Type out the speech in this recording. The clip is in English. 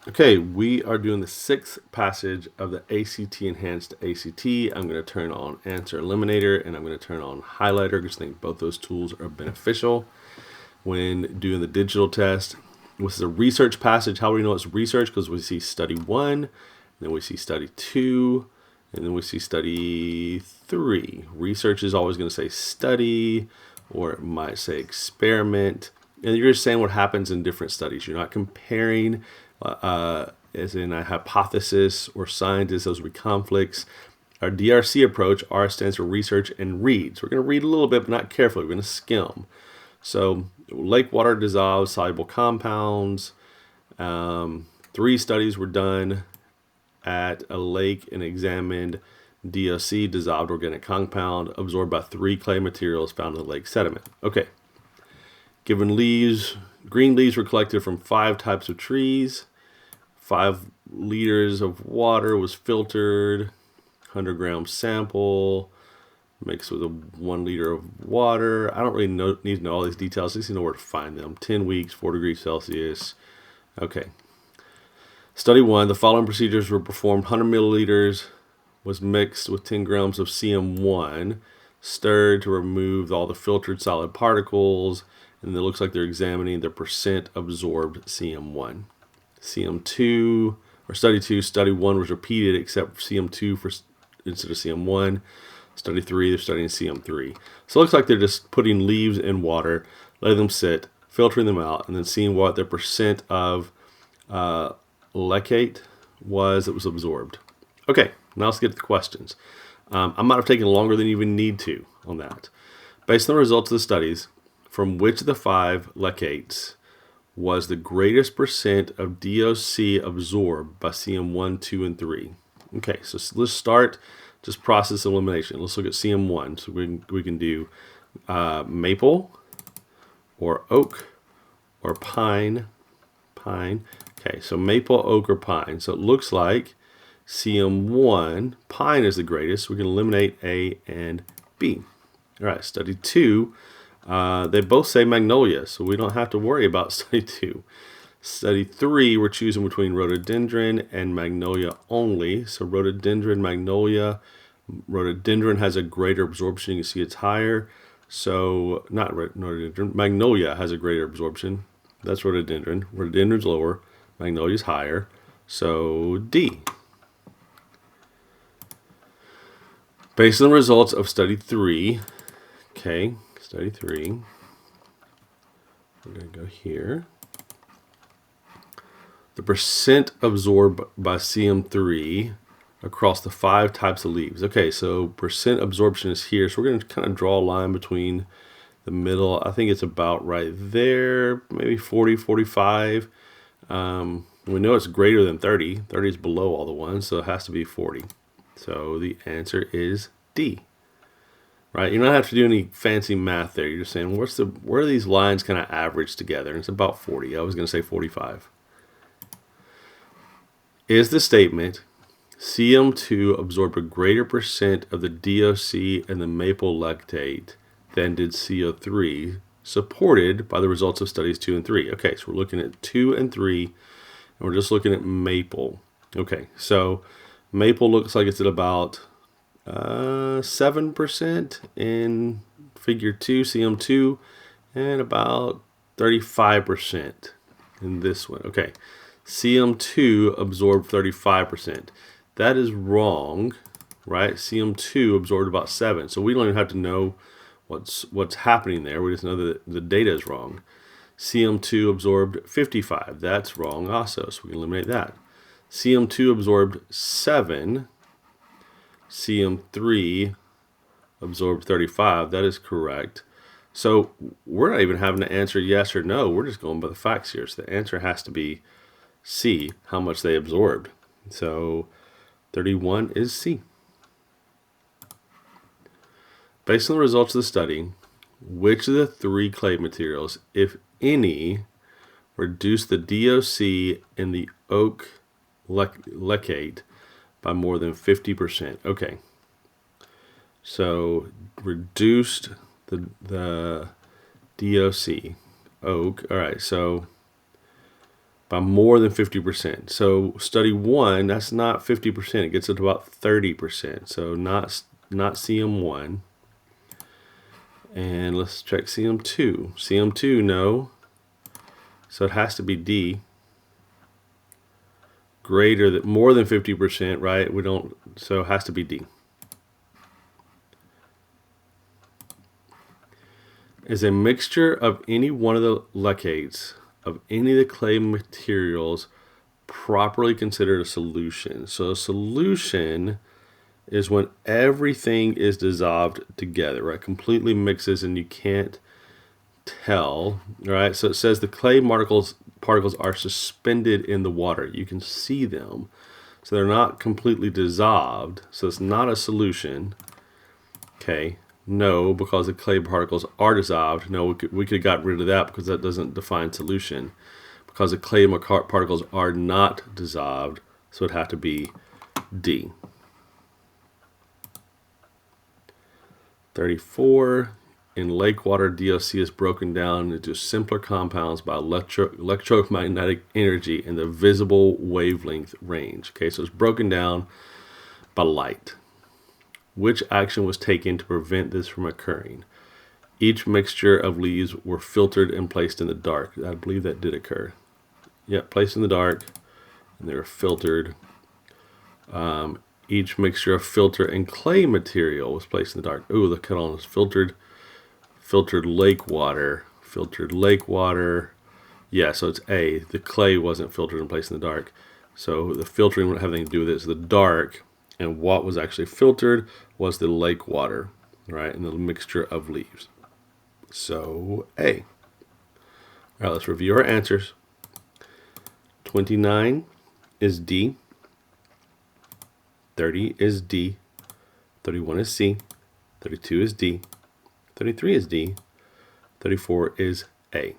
Okay, we are doing the sixth passage of the ACT Enhanced ACT. I'm going to turn on Answer Eliminator and I'm going to turn on Highlighter because I think both those tools are beneficial when doing the digital test. This is a research passage. How do we know it's research? Because we see study 1, then we see study 2, and then we see study 3. Research is always going to say study, or it might say experiment. And you're just saying what happens in different studies. You're not comparing as in a hypothesis or scientists, those would be conflicts. Our DRC approach, R stands for research and read. So we're going to read a little bit, but not carefully. We're going to skim. So lake water dissolves soluble compounds. 3 studies were done at a lake and examined DOC, dissolved organic compound, absorbed by 3 clay materials found in the lake sediment. Okay. Given leaves, green leaves were collected from 5 types of trees. 5 liters of water was filtered. 100-gram sample mixed with 1 liter of water. I don't really need to know all these details. I just need to know where to find them. 10 weeks, 4 degrees Celsius. Okay. Study 1, the following procedures were performed. 100 milliliters was mixed with 10 grams of CM1, stirred to remove all the filtered solid particles, and it looks like they're examining the percent absorbed CM1. CM2, or study 2, study 1 was repeated except for CM2 instead of CM1. Study 3, they're studying CM3. So it looks like they're just putting leaves in water, letting them sit, filtering them out, and then seeing what their percent of lecate was that was absorbed. Okay, now let's get to the questions. I might have taken longer than you even need to on that. Based on the results of the studies, from which of the 5 lecates was the greatest percent of DOC absorbed by CM1, 2, and 3? Okay, so let's start just process elimination. Let's look at CM1. So we can do maple or oak or pine. Okay, so maple, oak, or pine. So it looks like CM1, pine is the greatest. We can eliminate A and B. All right, study 2. They both say magnolia, so we don't have to worry about study 2. Study 3, we're choosing between rhododendron and magnolia only. So rhododendron, magnolia. Rhododendron has a greater absorption. You can see it's higher. So not rhododendron. Magnolia has a greater absorption. That's rhododendron. Rhododendron's lower. Magnolia's higher. So D. Based on the results of study 3, okay, study 3, we're going to go here. The percent absorbed by CM3 across the 5 types of leaves. Okay, so percent absorption is here. So we're going to kind of draw a line between the middle. I think it's about right there, maybe 40, 45. We know it's greater than 30. 30 is below all the ones, so it has to be 40. So the answer is D. Right? You don't have to do any fancy math there. You're just saying, where are these lines kind of average together? And it's about 40. I was going to say 45. Is the statement CM2 absorbed a greater percent of the DOC and the maple lactate than did CO3, supported by the results of studies 2 and 3? Okay, so we're looking at 2 and 3, and we're just looking at maple. Okay, so maple looks like it's at about 7% in figure 2, CM2, and about 35% in this one. Okay, CM2 absorbed 35%. That is wrong, right? CM2 absorbed about 7. So we don't even have to know what's happening there. We just know that the data is wrong. CM2 absorbed 55. That's wrong also, so we can eliminate that. CM2 absorbed 7. CM3 absorbed 35. That is correct. So we're not even having to answer yes or no. We're just going by the facts here. So the answer has to be C, how much they absorbed. So 31 is C. Based on the results of the study, which of the 3 clay materials, if any, reduced the DOC in the oak lecate by more than 50%? Okay. So reduced the DOC, oak. All right, so by more than 50%. So study 1, that's not 50%. It gets it to about 30%. So not CM1. And let's check CM2. CM2, no. So it has to be D. More than 50%, right? So it has to be D. Is a mixture of any one of the leachates of any of the clay materials properly considered a solution? So a solution is when everything is dissolved together, right? Completely mixes and you can't tell, right? So it says the clay particles are suspended in the water. You can see them. So they're not completely dissolved. So it's not a solution. Okay. No, because the clay particles are dissolved. No, we could have got rid of that because that doesn't define solution. Because the clay particles are not dissolved, so it'd have to be D. 34. In lake water, DOC is broken down into simpler compounds by electromagnetic energy in the visible wavelength range. Okay, so it's broken down by light. Which action was taken to prevent this from occurring? Each mixture of leaves were filtered and placed in the dark. I believe that did occur. Yep, placed in the dark, and they were filtered. Each mixture of filter and clay material was placed in the dark. Ooh, the cut on is filtered lake water. Filtered lake water. Yeah, so it's A. The clay wasn't filtered and placed in the dark. So the filtering wouldn't have anything to do with it. It's the dark. And what was actually filtered was the lake water, right? And the mixture of leaves. So A. All right, let's review our answers. 29 is D. 30 is D. 31 is C. 32 is D. 33 is D. 34 is A.